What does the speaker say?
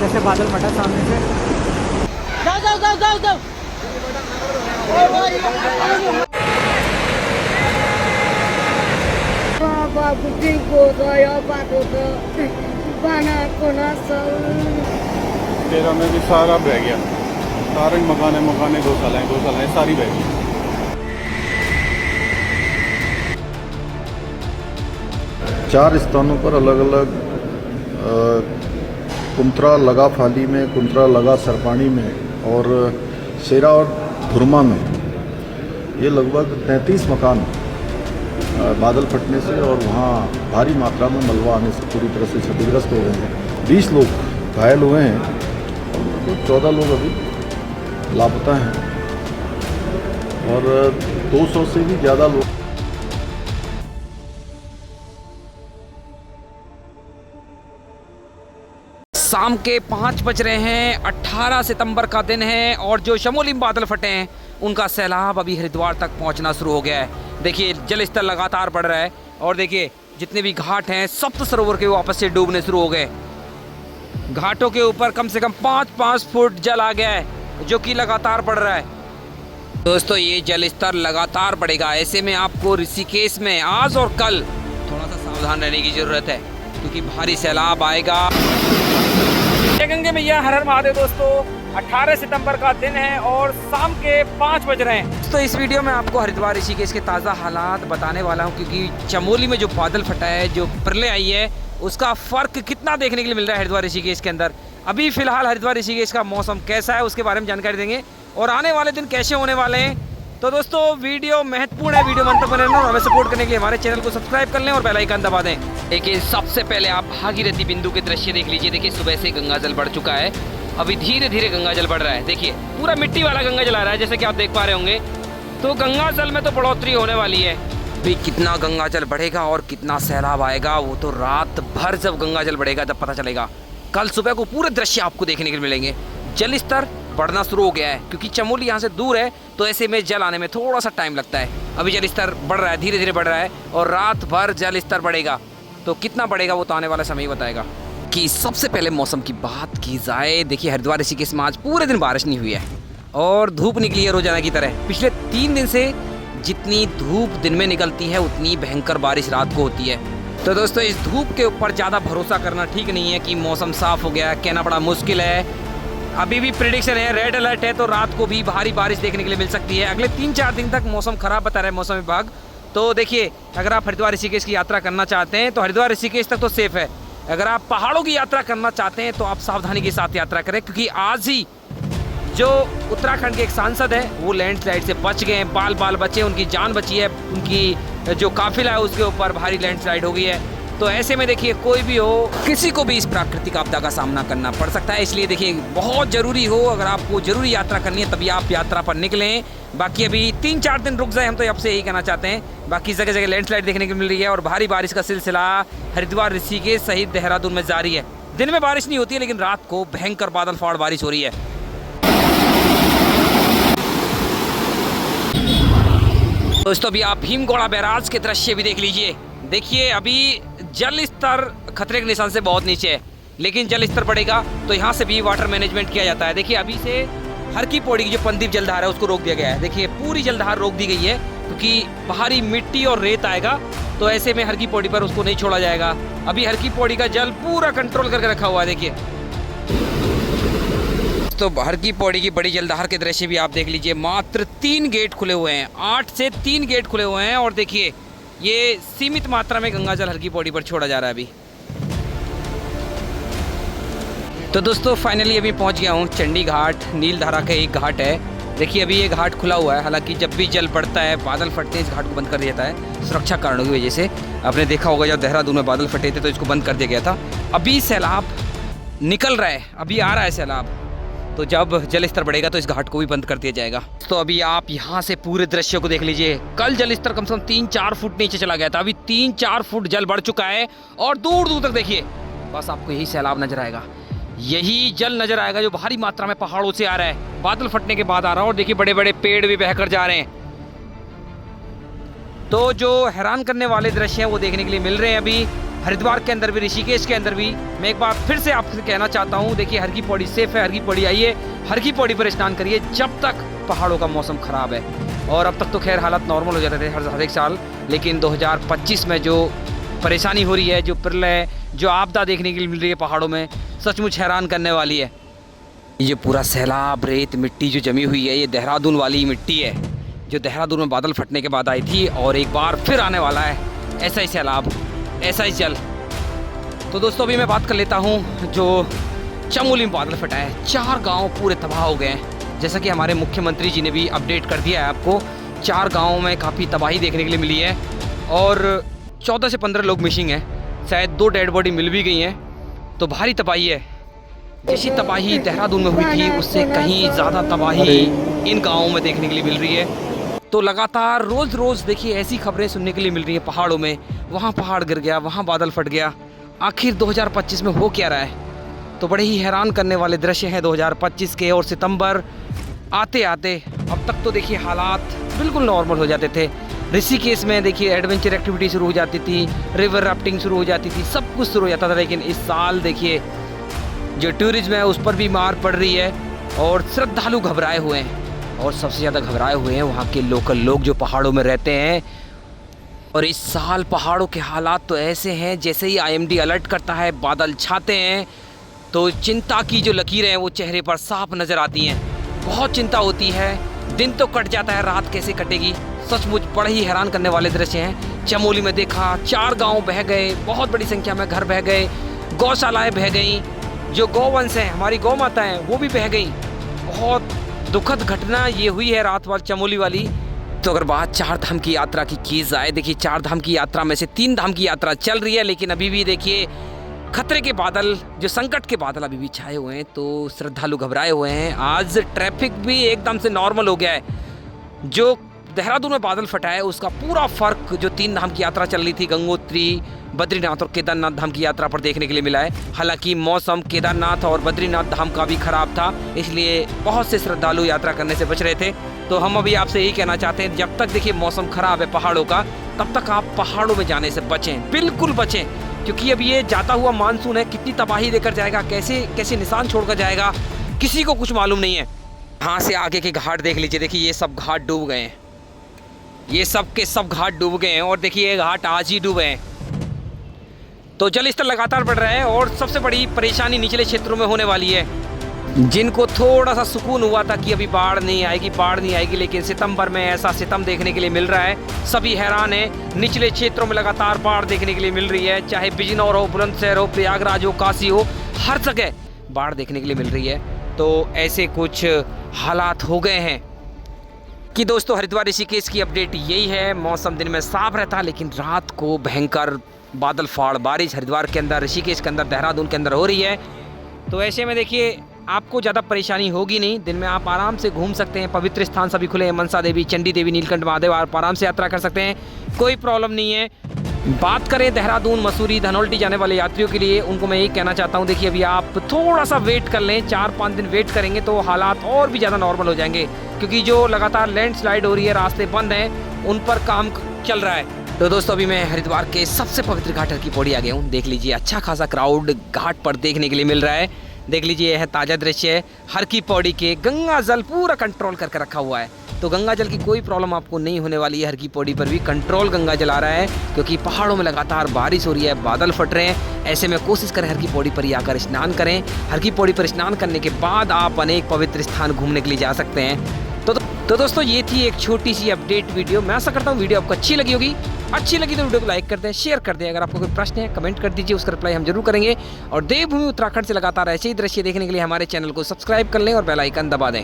जैसे बादल फटा सामने से। जाओ जाओ जाओ जाओ जाओ। बाबू ठीक हो गया बातों तो बना को ना तेरा में भी सारा बह गया, सारे मकाने गौशालाएं सारी बह गई। चार स्थानों पर अलग अलग कुंत्रा लगा फाली में, कुंत्रा लगा सरपानी में और शेरा और धुरमा में ये लगभग 33 मकान बादल फटने से और वहाँ भारी मात्रा में मलबा आने से पूरी तरह से क्षतिग्रस्त हो गए हैं। 20 लोग घायल हुए हैं और 14 लोग अभी लापता हैं और 200 से भी ज़्यादा लोग। शाम के 5 बज रहे हैं, 18 सितंबर का दिन है और जो चमोली में बादल फटे हैं उनका सैलाब अभी हरिद्वार तक पहुंचना शुरू हो गया है। देखिए जल स्तर लगातार बढ़ रहा है और देखिए जितने भी घाट हैं सप्त सरोवर के वापस से डूबने शुरू हो गए। घाटों के ऊपर कम से कम 5-5 फुट जल आ गया है जो कि लगातार बढ़ रहा है। दोस्तों ये जल स्तर लगातार बढ़ेगा, ऐसे में आपको ऋषिकेश में आज और कल थोड़ा सा सावधान रहने की जरूरत है क्योंकि भारी सैलाब आएगा। जय गंगे मैया, हर हर महादेव। दोस्तों 18 सितंबर का दिन है और शाम के 5 बज रहे हैं। तो इस वीडियो में आपको हरिद्वार ऋषिकेश के ताज़ा हालात बताने वाला हूं क्योंकि चमोली में जो बादल फटा है, जो प्रलय आई है, उसका फ़र्क कितना देखने के लिए मिल रहा है हरिद्वार ऋषिकेश के अंदर। अभी फिलहाल हरिद्वार ऋषिकेश का मौसम कैसा है उसके बारे में जानकारी देंगे और आने वाले दिन कैसे होने वाले हैं। तो दोस्तों वीडियो महत्वपूर्ण है, वीडियो अंत तक बने रहना और हमें सपोर्ट करने के लिए हमारे चैनल को सब्सक्राइब कर लें और बेल आइकन दबा दें। देखिए सबसे पहले आप भागीरथी बिंदु के दृश्य देख लीजिए। देखिए सुबह से गंगा जल बढ़ चुका है, अभी धीरे धीरे गंगा जल बढ़ रहा है। देखिए पूरा मिट्टी वाला गंगा जल आ रहा है जैसे कि आप देख पा रहे होंगे। तो गंगा जल में तो बढ़ोतरी होने वाली है। अभी कितना गंगा जल बढ़ेगा और कितना सैलाब आएगा वो तो रात भर जब गंगा जल बढ़ेगा तब पता चलेगा। कल सुबह को पूरे दृश्य आपको देखने के लिए मिलेंगे। जल स्तर बढ़ना शुरू हो गया है क्योंकि चमोली यहाँ से दूर है तो ऐसे में जल आने में थोड़ा सा टाइम लगता है। अभी जल स्तर बढ़ रहा है, धीरे धीरे बढ़ रहा है और रात भर जल स्तर बढ़ेगा। तो कितना बढ़ेगा वो तो आने वाला समय ही बताएगा। कि सबसे पहले मौसम की बात की जाए, देखिए हरिद्वार ऋषिकेश में आज पूरे दिन बारिश नहीं हुई है और धूप निकली है रोजाना की तरह। पिछले 3 दिन से जितनी धूप दिन में निकलती है उतनी भयंकर बारिश रात को होती है। तो दोस्तों इस धूप के ऊपर ज़्यादा भरोसा करना ठीक नहीं है कि मौसम साफ हो गया, कहना बड़ा मुश्किल है। अभी भी प्रेडिक्शन है, रेड अलर्ट है तो रात को भी भारी बारिश देखने के लिए मिल सकती है। अगले 3-4 दिन तक मौसम खराब बता रहा है मौसम विभाग। तो देखिए अगर आप हरिद्वार ऋषिकेश की यात्रा करना चाहते हैं तो हरिद्वार ऋषिकेश तक तो सेफ है। अगर आप पहाड़ों की यात्रा करना चाहते हैं तो आप सावधानी के साथ यात्रा करें क्योंकि आज ही जो उत्तराखंड के एक सांसद है वो लैंडस्लाइड से बच गए हैं। बाल बचे, उनकी जान बची है, उनकी जो काफिला है उसके ऊपर भारी लैंडस्लाइड हो गई है। तो ऐसे में देखिए कोई भी हो, किसी को भी इस प्राकृतिक आपदा का सामना करना पड़ सकता है। इसलिए देखिए बहुत ज़रूरी हो, अगर आपको ज़रूरी यात्रा करनी है तभी आप यात्रा पर निकलें। बाकी अभी 3-4 दिन रुक जाए, हम तो अब से यही कहना चाहते हैं। बाकी जगह जगह लैंडस्लाइड देखने को मिल रही है और भारी बारिश का सिलसिला हरिद्वार ऋषिकेश सहित देहरादून में जारी है। दिन में बारिश नहीं होती है लेकिन रात को भयंकर बादल फाड़ बारिश हो रही है। दोस्तों अभी आप भीमगौड़ा बैराज के दृश्य भी देख लीजिए। देखिए अभी जल स्तर खतरे के निशान से बहुत नीचे है लेकिन जल स्तर बढ़ेगा तो यहाँ से भी वाटर मैनेजमेंट किया जाता है। देखिए अभी से हर की पौड़ी की जो पंदीप जलधार है उसको रोक दिया गया है। देखिए पूरी जलधार रोक दी गई है क्योंकि बाहरी मिट्टी और रेत आएगा तो ऐसे में हर की पौड़ी पर उसको नहीं छोड़ा जाएगा। अभी हर की पौड़ी का जल पूरा कंट्रोल करके रखा हुआ है। देखिए तो हर की पौड़ी की बड़ी जलधार के दृश्य भी आप देख लीजिए। मात्र 3 गेट खुले हुए हैं, 8 से 3 गेट खुले हुए हैं और देखिए ये सीमित मात्रा में गंगा जल हर की पौड़ी पर छोड़ा जा रहा है अभी। तो दोस्तों फाइनली अभी पहुंच गया हूं चंडी घाट, नीलधारा का एक घाट है। देखिए अभी ये घाट खुला हुआ है, हालांकि जब भी जल बढ़ता है, बादल फटते हैं, इस घाट को बंद कर दिया जाता है सुरक्षा कारणों की वजह से। आपने देखा होगा जब देहरादून में बादल फटे थे तो इसको बंद कर दिया गया था। अभी सैलाब निकल रहा है, अभी आ रहा है सैलाब, तो जब जल स्तर बढ़ेगा तो इस घाट को भी बंद कर दिया जाएगा। तो अभी आप यहाँ से पूरे दृश्य को देख लीजिए। कल जल स्तर कम से कम 3-4 फुट नीचे चला गया था, अभी 3-4 फुट जल बढ़ चुका है और दूर दूर तक देखिए बस आपको यही सैलाब नजर आएगा, यही जल नजर आएगा जो भारी मात्रा में पहाड़ों से आ रहा है, बादल फटने के बाद आ रहा है। और देखिए बड़े बड़े पेड़ भी बहकर जा रहे हैं। तो जो हैरान करने वाले दृश्य है वो देखने के लिए मिल रहे हैं अभी। हरिद्वार के अंदर भी, ऋषिकेश के अंदर भी। मैं एक बार फिर से आपसे कहना चाहता हूँ, देखिए हर की पौड़ी सेफ है, हर की पौड़ी आइए, हर की पौड़ी पर स्नान करिए जब तक पहाड़ों का मौसम खराब है। और अब तक तो खैर हालात नॉर्मल हो जाते थे हर एक साल, लेकिन 2025 में जो परेशानी हो रही है, जो प्रलय, जो आपदा देखने के लिए मिल रही है पहाड़ों में, सचमुच हैरान करने वाली है। ये पूरा सैलाब, रेत, मिट्टी जो जमी हुई है, ये देहरादून वाली मिट्टी है जो देहरादून में बादल फटने के बाद आई थी, और एक बार फिर आने वाला है ऐसा ही सैलाब, ऐसा ही जल। तो दोस्तों अभी मैं बात कर लेता हूँ जो चमोली में बादल फटा है। 4 गांव पूरे तबाह हो गए हैं, जैसा कि हमारे मुख्यमंत्री जी ने भी अपडेट कर दिया है आपको। 4 गाँव में काफ़ी तबाही देखने के लिए मिली है और 14 से 15 लोग मिसिंग हैं, शायद 2 डेड बॉडी मिल भी गई हैं। तो भारी तबाही है, जैसी तबाही देहरादून में हुई थी उससे कहीं ज़्यादा तबाही इन गाँवों में देखने के लिए मिल रही है। तो लगातार रोज़ रोज़ देखिए ऐसी खबरें सुनने के लिए मिल रही है पहाड़ों में, वहाँ पहाड़ गिर गया, वहाँ बादल फट गया। आखिर 2025 में हो क्या रहा है? तो बड़े ही हैरान करने वाले दृश्य हैं 2025 के। और सितंबर आते आते अब तक तो देखिए हालात बिल्कुल नॉर्मल हो जाते थे। ऋषिकेश में देखिए एडवेंचर एक्टिविटी शुरू हो जाती थी, रिवर राफ्टिंग शुरू हो जाती थी, सब कुछ शुरू हो जाता था। लेकिन इस साल देखिए जो टूरिज्म है उस पर भी मार पड़ रही है और श्रद्धालु घबराए हुए हैं। और सबसे ज़्यादा घबराए हुए हैं वहाँ के लोकल लोग जो पहाड़ों में रहते हैं। और इस साल पहाड़ों के हालात तो ऐसे हैं, जैसे ही IMD अलर्ट करता है, बादल छाते हैं, तो चिंता की जो लकीरें हैं वो चेहरे पर साफ नज़र आती हैं। बहुत चिंता होती है, दिन तो कट जाता है, रात कैसे कटेगी। सचमुच बड़े ही हैरान करने वाले दृश्य हैं। चमोली में देखा 4 गाँव बह गए, बहुत बड़ी संख्या में घर बह गए, गौशालाएँ बह गईं, जो गौवंश हैं, हमारी गौ माता हैं, वो भी बह गईं। बहुत दुखद घटना ये हुई है रात वाल चमोली वाली। तो अगर बात 4 धाम की यात्रा की जाए, देखिए 4 धाम की यात्रा में से 3 धाम की यात्रा चल रही है, लेकिन अभी भी देखिए खतरे के बादल, जो संकट के बादल अभी भी छाए हुए हैं, तो श्रद्धालु घबराए हुए हैं। आज ट्रैफिक भी एकदम से नॉर्मल हो गया है। जो देहरादून में बादल फटा है उसका पूरा फर्क जो 3 धाम की यात्रा चल रही थी, गंगोत्री, बद्रीनाथ और केदारनाथ धाम की यात्रा पर देखने के लिए मिला है। हालांकि मौसम केदारनाथ और बद्रीनाथ धाम का भी खराब था, इसलिए बहुत से श्रद्धालु यात्रा करने से बच रहे थे। तो हम अभी आपसे यही कहना चाहते हैं, जब तक देखिए मौसम खराब है पहाड़ों का, तब तक आप पहाड़ों में जाने से बचें, बिल्कुल बचें। क्योंकि अब ये जाता हुआ मानसून है, कितनी तबाही देकर जाएगा, कैसे कैसे निशान छोड़कर जाएगा, किसी को कुछ मालूम नहीं है। यहाँ से आगे के घाट देख लीजिए, देखिए ये सब घाट डूब गए हैं, ये सब के सब घाट डूब गए हैं। और देखिए ये घाट आज ही डूबे हैं। तो जल स्तर लगातार बढ़ रहा है और सबसे बड़ी परेशानी निचले क्षेत्रों में होने वाली है। जिनको थोड़ा सा सुकून हुआ था कि अभी बाढ़ नहीं आएगी, लेकिन सितंबर में ऐसा सितम देखने के लिए मिल रहा है। सभी हैरान हैं। निचले क्षेत्रों में लगातार बाढ़ देखने के लिए मिल रही है, चाहे बिजनौर हो, बुलंदशहर हो, प्रयागराज हो, काशी हो, हर जगह बाढ़ देखने के लिए मिल रही है। तो ऐसे कुछ हालात हो गए हैं कि दोस्तों हरिद्वार ऋषिकेश की अपडेट यही है। मौसम दिन में साफ रहता है, लेकिन रात को भयंकर बादल फाड़ बारिश हरिद्वार के अंदर, ऋषिकेश के अंदर, देहरादून के अंदर हो रही है। तो ऐसे में देखिए आपको ज़्यादा परेशानी होगी नहीं, दिन में आप आराम से घूम सकते हैं। पवित्र स्थान सभी खुले हैं, मनसा देवी, चंडी देवी, नीलकंठ महादेव, आप आराम से यात्रा कर सकते हैं, कोई प्रॉब्लम नहीं है। बात करें देहरादून, मसूरी, धनौल्टी जाने वाले यात्रियों के लिए, उनको मैं यही कहना चाहता हूँ, देखिए अभी आप थोड़ा सा वेट कर लें, 4-5 दिन वेट करेंगे तो हालात और भी ज़्यादा नॉर्मल हो जाएंगे। क्योंकि जो लगातार लैंडस्लाइड हो रही है, रास्ते बंद हैं, उन पर काम चल रहा है। तो दोस्तों अभी मैं हरिद्वार के सबसे पवित्र घाट हर की पौड़ी आ गया हूँ। देख लीजिए अच्छा खासा क्राउड घाट पर देखने के लिए मिल रहा है। देख लीजिए यह ताज़ा दृश्य है हर की पौड़ी के। गंगा जल पूरा कंट्रोल करके रखा हुआ है, तो गंगा जल की कोई प्रॉब्लम आपको नहीं होने वाली है। हर की पौड़ी पर भी कंट्रोल गंगा जल आ रहा है, क्योंकि पहाड़ों में लगातार बारिश हो रही है, बादल फट रहे हैं। ऐसे में कोशिश करें हर की पौड़ी पर ही आकर स्नान करें। हर की पौड़ी पर स्नान करने के बाद आप अनेक पवित्र स्थान घूमने के लिए जा सकते हैं। तो दोस्तों ये थी एक छोटी सी अपडेट वीडियो। मैं आशा करता हूँ वीडियो आपको अच्छी लगी होगी। अच्छी लगी तो वीडियो को लाइक कर दें, शेयर कर दें। अगर आपको कोई प्रश्न है कमेंट कर दीजिए, उसका रिप्लाई हम जरूर करेंगे। और देवभूमि उत्तराखंड से लगातार ऐसे ही दृश्य देखने के लिए हमारे चैनल को सब्सक्राइब कर लें और बेल आइकन दबा दें।